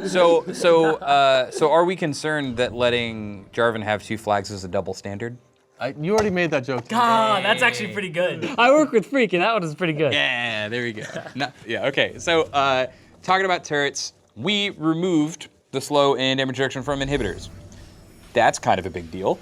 So are we concerned that letting Jarvan have 2 flags is a double standard? You already made that joke. Ah, that's actually pretty good. I work with Freak, and that one is pretty good. Yeah, there we go. Yeah, okay. So talking about turrets, we removed the slow and damage reduction from inhibitors. That's kind of a big deal.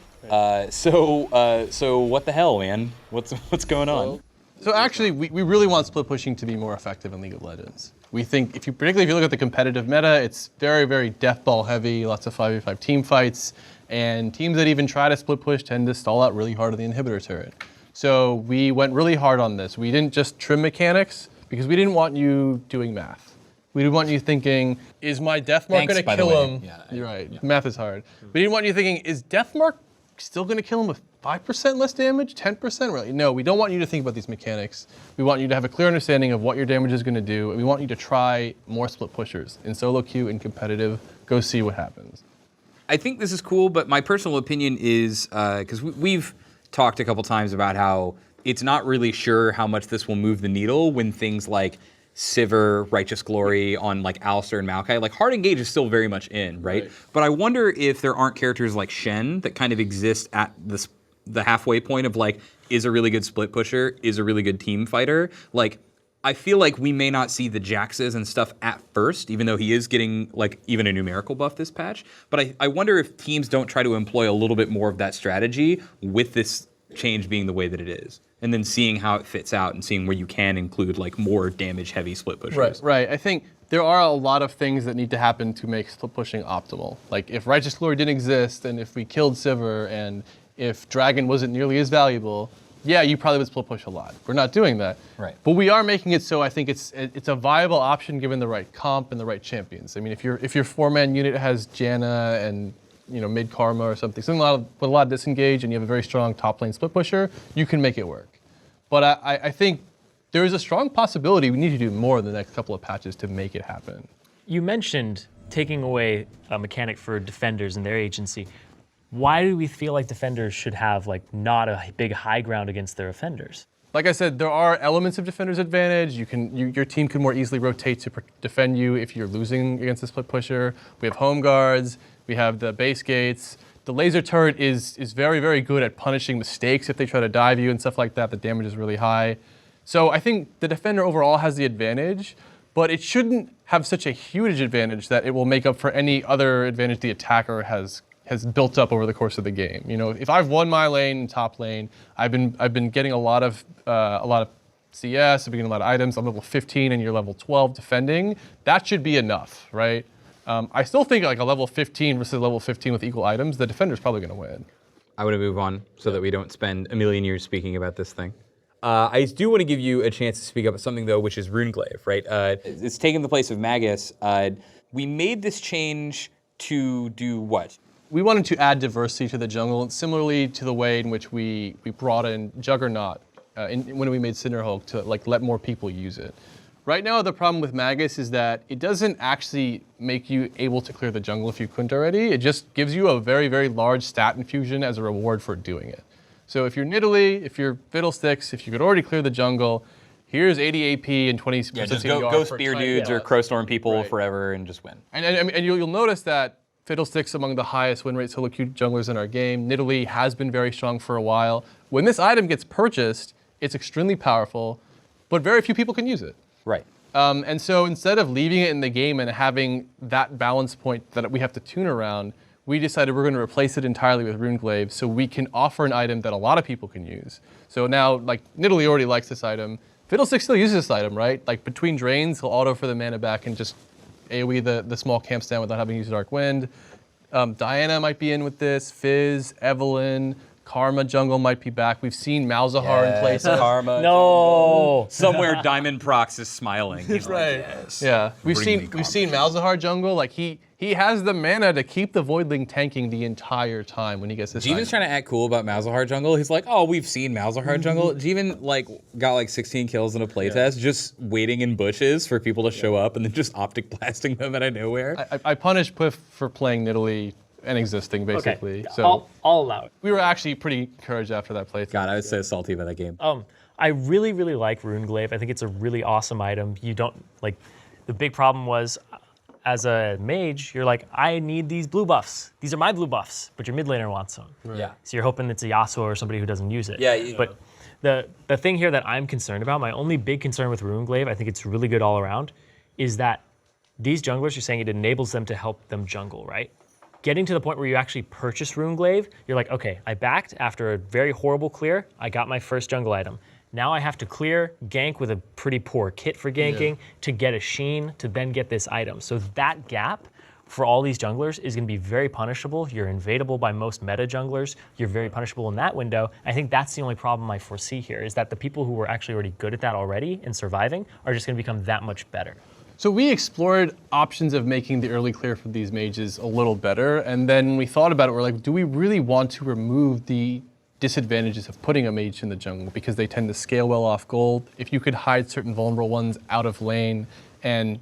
So what the hell, man? What's going on? So actually, we really want split pushing to be more effective in League of Legends. We think, particularly if you look at the competitive meta, it's very, very death ball heavy, lots of 5v5 team fights, and teams that even try to split push tend to stall out really hard on the inhibitor turret. So we went really hard on this. We didn't just trim mechanics because we didn't want you doing math. We didn't want you thinking, is my Deathmark going to kill him? Yeah, you're right, yeah. Math is hard. We didn't want you thinking, is Deathmark still going to kill him with 5% less damage, 10%? Really? No, we don't want you to think about these mechanics. We want you to have a clear understanding of what your damage is going to do, and we want you to try more split pushers. In solo queue, in competitive, go see what happens. I think this is cool, but my personal opinion is, because we've talked a couple times about how it's not really sure how much this will move the needle when things like Sivir, Righteous Glory on like Alistar and Maokai, like hard engage is still very much in, right? But I wonder if there aren't characters like Shen that kind of exist at the halfway point of like, is a really good split pusher, is a really good team fighter. Like, I feel like we may not see the Jaxes and stuff at first, even though he is getting like even a numerical buff this patch. But I wonder if teams don't try to employ a little bit more of that strategy with this change being the way that it is. And then seeing how it fits out and seeing where you can include like more damage heavy split pushers. Right. I think there are a lot of things that need to happen to make split pushing optimal. Like if Righteous Glory didn't exist and if we killed Sivir and if Dragon wasn't nearly as valuable, yeah, you probably would split push a lot. We're not doing that. Right. But we are making it so I think it's a viable option given the right comp and the right champions. I mean, if your 4-man unit has Janna and mid Karma or something with a lot of disengage, and you have a very strong top lane split pusher, you can make it work. But I think there is a strong possibility we need to do more in the next couple of patches to make it happen. You mentioned taking away a mechanic for defenders and their agency. Why do we feel like defenders should have like not a big high ground against their offenders? Like I said, there are elements of defender's advantage. Your team can more easily rotate to defend you if you're losing against the split pusher. We have home guards. We have the base gates. The laser turret is very, very good at punishing mistakes if they try to dive you and stuff like that. The damage is really high. So I think the defender overall has the advantage, but it shouldn't have such a huge advantage that it will make up for any other advantage the attacker has built up over the course of the game. If I've won my lane and top lane, I've been getting a lot of CS, I've been getting a lot of items. I'm level 15 and you're level 12 defending. That should be enough, right? I still think like a level 15 versus level 15 with equal items, the defender's probably going to win. I want to move on so that we don't spend a million years speaking about this thing. I do want to give you a chance to speak up something though, which is Runeglaive, right? It's taking the place of Magus. We made this change to do what? We wanted to add diversity to the jungle, similarly to the way in which we brought in Juggernaut when we made Cinderhulk to let more people use it. Right now, the problem with Magus is that it doesn't actually make you able to clear the jungle if you couldn't already. It just gives you a very, very large stat infusion as a reward for doing it. So if you're Nidalee, if you're Fiddlesticks, if you could already clear the jungle, here's 80 AP and 20% just CDR go spear dudes or crowstorm people forever and just win. And you'll notice that Fiddlesticks among the highest win rate solo queue junglers in our game. Nidalee has been very strong for a while. When this item gets purchased, it's extremely powerful, but very few people can use it. Right. And so instead of leaving it in the game and having that balance point that we have to tune around, we decided we're going to replace it entirely with Runeglaive so we can offer an item that a lot of people can use. So now, like, Nidalee already likes this item. Fiddlesticks still uses this item, right? Like, between drains, he'll auto for the mana back and just AoE the small camps down without having to use Dark Wind. Diana might be in with this. Fizz, Evelynn, Karma jungle might be back. We've seen Malzahar in places. Karma. No. Somewhere Diamond Prox is smiling. He's right. Like, yes. Yeah. We've seen Malzahar jungle. Like he has the mana to keep the Voidling tanking the entire time when he gets this. Jeevan's trying to act cool about Malzahar jungle. He's like, oh, we've seen Malzahar jungle. Jeevan got 16 kills in a playtest, just waiting in bushes for people to show up and then just optic blasting them out of nowhere. I punished Piff for playing Nidalee and existing, basically. Okay. So I'll allow it. we were actually pretty encouraged after that playthrough. God, I was so salty about that game. I really, really like Runeglaive. I think it's a really awesome item. You don't, the big problem was, as a mage, you're like, I need these blue buffs. These are my blue buffs, but your mid laner wants them. Yeah. So you're hoping it's a Yasuo or somebody who doesn't use it. Yeah. But the thing here that I'm concerned about, my only big concern with Runeglaive, I think it's really good all around, is that these junglers, you're saying it enables them to help them jungle, right? Getting to the point where you actually purchase Runeglaive, you're like, okay, I backed after a very horrible clear, I got my first jungle item. Now I have to clear, gank with a pretty poor kit for ganking to get a sheen to then get this item. So that gap for all these junglers is going to be very punishable. You're invadable by most meta junglers. You're very punishable in that window. I think that's the only problem I foresee here is that the people who were actually already good at that already and surviving are just going to become that much better. So we explored options of making the early clear for these mages a little better, and then when we thought about it, we're like, do we really want to remove the disadvantages of putting a mage in the jungle because they tend to scale well off gold? If you could hide certain vulnerable ones out of lane and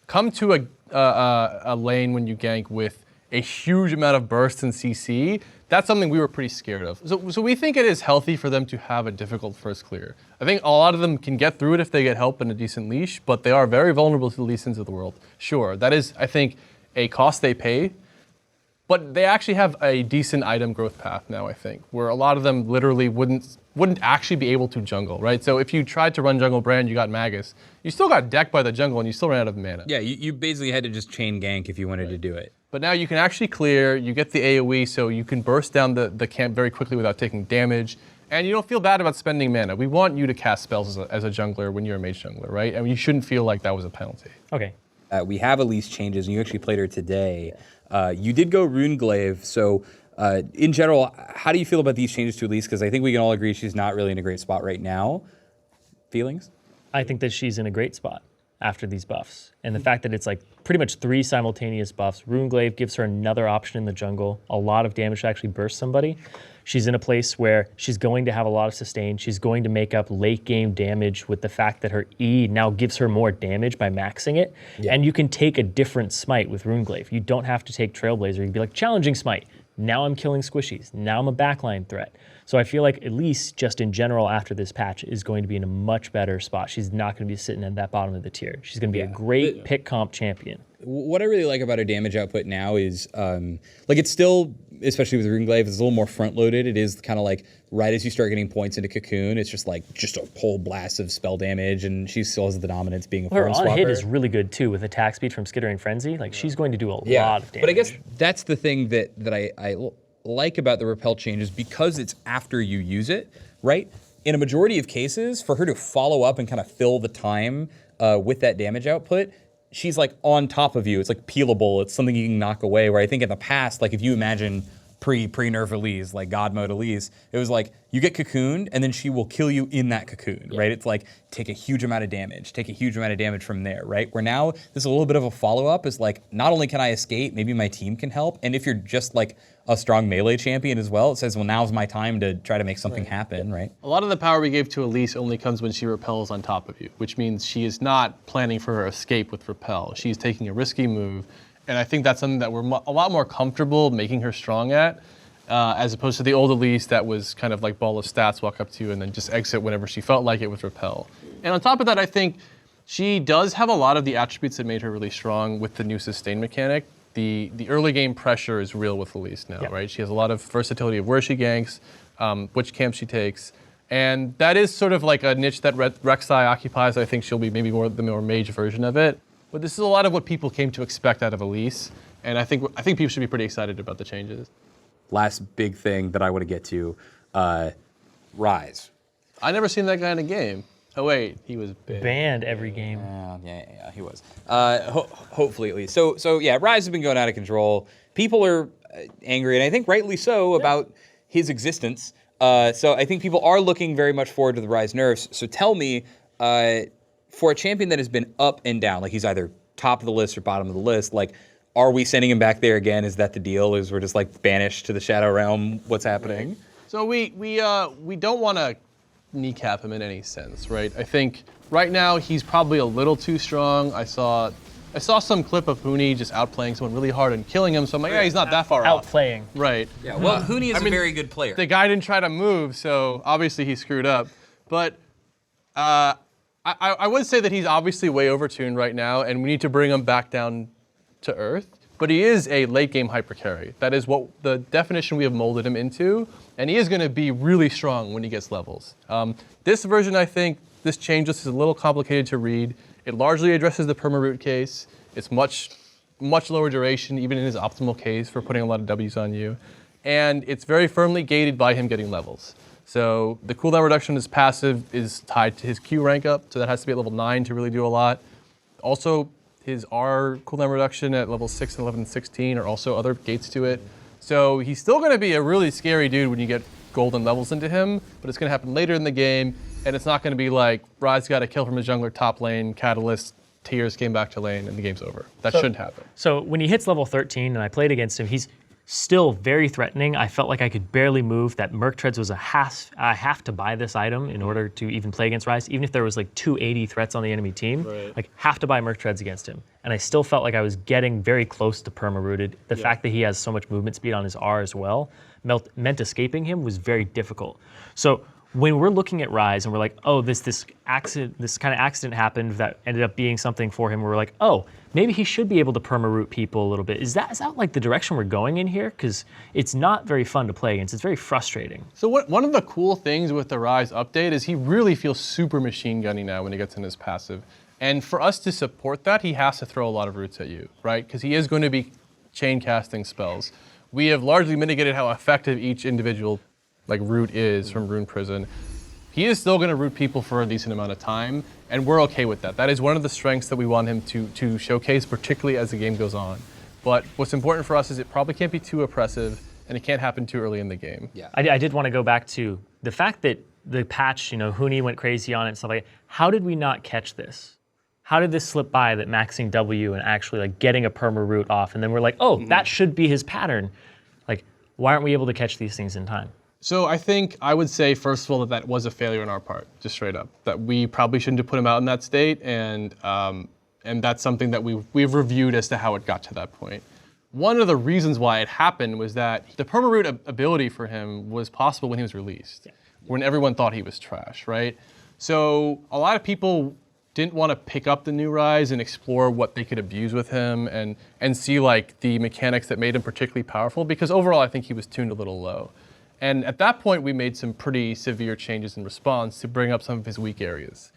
come to a lane when you gank with a huge amount of burst and CC, that's something we were pretty scared of. So we think it is healthy for them to have a difficult first clear. I think a lot of them can get through it if they get help and a decent leash, but they are very vulnerable to the Lee Sins of the world. Sure, that is, I think, a cost they pay, but they actually have a decent item growth path now, I think, where a lot of them literally wouldn't actually be able to jungle, right? So if you tried to run jungle brand, you got Magus, you still got decked by the jungle and you still ran out of mana. Yeah, you basically had to just chain gank if you wanted to do it. But now you can actually clear, you get the AoE, so you can burst down the camp very quickly without taking damage, and you don't feel bad about spending mana. We want you to cast spells as a jungler when you're a mage jungler, right? And you shouldn't feel like that was a penalty. Okay. We have Elise changes, and you actually played her today. You did go Runeglaive, so in general, how do you feel about these changes to Elise? Because I think we can all agree she's not really in a great spot right now. Feelings? I think that she's in a great spot after these buffs. And the fact that it's like pretty much 3 simultaneous buffs. Runeglaive gives her another option in the jungle, a lot of damage to actually burst somebody. She's in a place where she's going to have a lot of sustain. She's going to make up late game damage with the fact that her E now gives her more damage by maxing it. Yeah. And you can take a different smite with Runeglaive. You don't have to take Trailblazer. You can be like, challenging smite. Now I'm killing squishies. Now I'm a backline threat. So I feel like Elise, just in general after this patch, is going to be in a much better spot. She's not going to be sitting at that bottom of the tier. She's going to be a great pick comp champion. What I really like about her damage output now is, like it's still, especially with Runeglaive, it's a little more front-loaded. It is kind of like right as you start getting points into Cocoon, it's just like a whole blast of spell damage, and she still has the dominance being a form swapper. Her on-hit is really good too with attack speed from Skittering Frenzy. Like she's going to do a lot of damage. But I guess that's the thing that I like about the repel change is because it's after you use it, right? In a majority of cases, for her to follow up and kind of fill the time with that damage output, she's like on top of you. It's like peelable. It's something you can knock away. Where I think in the past, like if you imagine pre-nerf Elise, like God mode Elise, it was like you get cocooned and then she will kill you in that cocoon, right? It's like take a huge amount of damage, take a huge amount of damage from there, right? Where now this is a little bit of a follow-up is like, not only can I escape, maybe my team can help. And if you're just like a strong melee champion as well, it says, well, now's my time to try to make something happen, right? A lot of the power we gave to Elise only comes when she repels on top of you, which means she is not planning for her escape with repel. She's taking a risky move. And I think that's something that we're a lot more comfortable making her strong at, as opposed to the old Elise that was kind of like ball of stats, walk up to you and then just exit whenever she felt like it with repel. And on top of that, I think she does have a lot of the attributes that made her really strong with the new sustain mechanic. The early game pressure is real with Elise now, right? She has a lot of versatility of where she ganks, which camp she takes. And that is sort of like a niche that Rek'Sai occupies. I think she'll be maybe the more mage version of it. But this is a lot of what people came to expect out of Elise, and I think people should be pretty excited about the changes. Last big thing that I want to get to, Rise. I never seen that guy in a game. Oh wait, he was banned every game. Yeah, he was. Hopefully at least. So yeah, Rise has been going out of control. People are angry, and I think rightly so, about his existence. So I think people are looking very much forward to the Rise nerfs. So tell me, for a champion that has been up and down, like he's either top of the list or bottom of the list, like, are we sending him back there again? Is that the deal? Is we're just like banished to the Shadow Realm? What's happening? So we don't want to kneecap him in any sense, right? I think right now he's probably a little too strong. I saw some clip of Huni just outplaying someone really hard and killing him, so I'm like, yeah, he's not that far off. Outplaying. Right. Yeah, well, Huni is a very good player. The guy didn't try to move, so obviously he screwed up. But I would say that he's obviously way overtuned right now, and we need to bring him back down to earth, but he is a late game hyper carry. That is what the definition we have molded him into, and he is going to be really strong when he gets levels. This version, I think, this change list is a little complicated to read. It largely addresses the perma-root case. It's much lower duration, even in his optimal case, for putting a lot of W's on you. And it's very firmly gated by him getting levels. So the cooldown reduction on his passive is tied to his Q rank up, so that has to be at level 9 to really do a lot. Also, his R cooldown reduction at level 6, 11, and 16 are also other gates to it. So he's still going to be a really scary dude when you get golden levels into him, but it's going to happen later in the game, and it's not going to be like Ryze got a kill from his jungler top lane, Catalyst, Tears came back to lane, and the game's over. That shouldn't happen. So when he hits level 13 and I played against him, he's still very threatening. I felt like I could barely move, that Merc Treads was I have to buy this item in order to even play against Ryze, even if there was like 280 threats on the enemy team, like have to buy Merc Treads against him. And I still felt like I was getting very close to perma-rooted. The fact that he has so much movement speed on his R as well meant escaping him was very difficult. So when we're looking at Ryze and we're like, oh, this kind of accident happened that ended up being something for him, we're like, oh, maybe he should be able to perma-root people a little bit. Is that like the direction we're going in here? Because it's not very fun to play against. It's very frustrating. So one of the cool things with the Ryze update is he really feels super machine gunny now when he gets in his passive. And for us to support that, he has to throw a lot of roots at you, right? Because he is going to be chain casting spells. We have largely mitigated how effective each individual root is from Rune Prison. He is still going to root people for a decent amount of time, and we're okay with that. That is one of the strengths that we want him to showcase, particularly as the game goes on. But what's important for us is it probably can't be too oppressive, and it can't happen too early in the game. Yeah. I did want to go back to the fact that the patch, Huni went crazy on it and stuff like that. How did we not catch this? How did this slip by that maxing W and actually getting a perma root off, and then we're like, oh, that should be his pattern. Why aren't we able to catch these things in time? So I would say, first of all, that was a failure on our part, just straight up. That we probably shouldn't have put him out in that state, and that's something that we've reviewed as to how it got to that point. One of the reasons why it happened was that the perma-root ability for him was possible when he was released, when everyone thought he was trash, right? So a lot of people didn't want to pick up the new Ryze and explore what they could abuse with him and see the mechanics that made him particularly powerful, because overall I think he was tuned a little low. And at that point, we made some pretty severe changes in response to bring up some of his weak areas.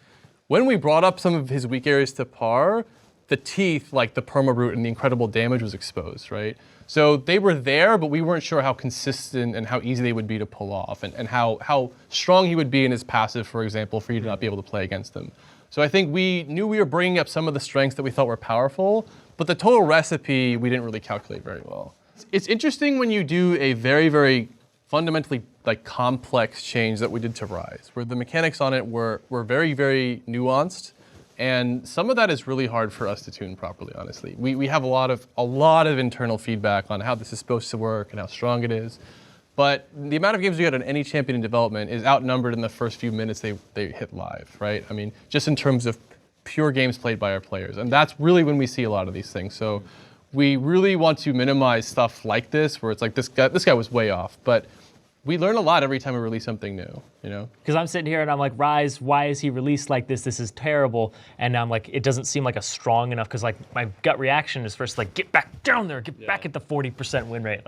When we brought up some of his weak areas to par, the teeth, like the perma-root and the incredible damage, was exposed, right? So they were there, but we weren't sure how consistent and how easy they would be to pull off, and how strong he would be in his passive, for example, for you to not be able to play against him. So I think we knew we were bringing up some of the strengths that we thought were powerful, but the total recipe we didn't really calculate very well. It's interesting when you do a very, very fundamentally complex change that we did to Ryze, where the mechanics on it were very, very nuanced, and some of that is really hard for us to tune properly, honestly. We have a lot of internal feedback on how this is supposed to work and how strong it is, but the amount of games we had on any champion in development is outnumbered in the first few minutes they hit live, right? I mean, just in terms of pure games played by our players, and that's really when we see a lot of these things. So we really want to minimize stuff like this, where it's like this guy was way off, but we learn a lot every time we release something new, Because I'm sitting here and I'm like, Ryze, why is he released like this? This is terrible. And I'm like, it doesn't seem like a strong enough, because my gut reaction is first get back down there, get back at the 40% win rate,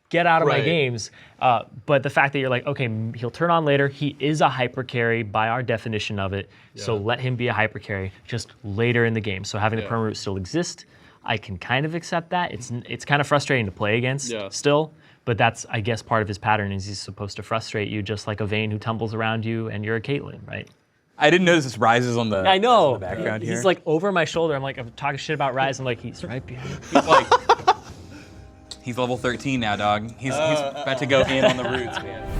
get out of my games. But the fact that you're like, okay, he'll turn on later. He is a hyper carry by our definition of it. So let him be a hyper carry just later in the game. So having the perma root still exist, I can kind of accept that. It's kind of frustrating to play against still. But that's, I guess, part of his pattern is he's supposed to frustrate you, just like a Vayne who tumbles around you and you're a Caitlyn, right? I didn't notice this Ryze is on the, I know. On the background here. He's over my shoulder. I'm talking shit about Ryze. I'm like, he's right behind me. He's level 13 now, dog. He's about to go in on the roots, man.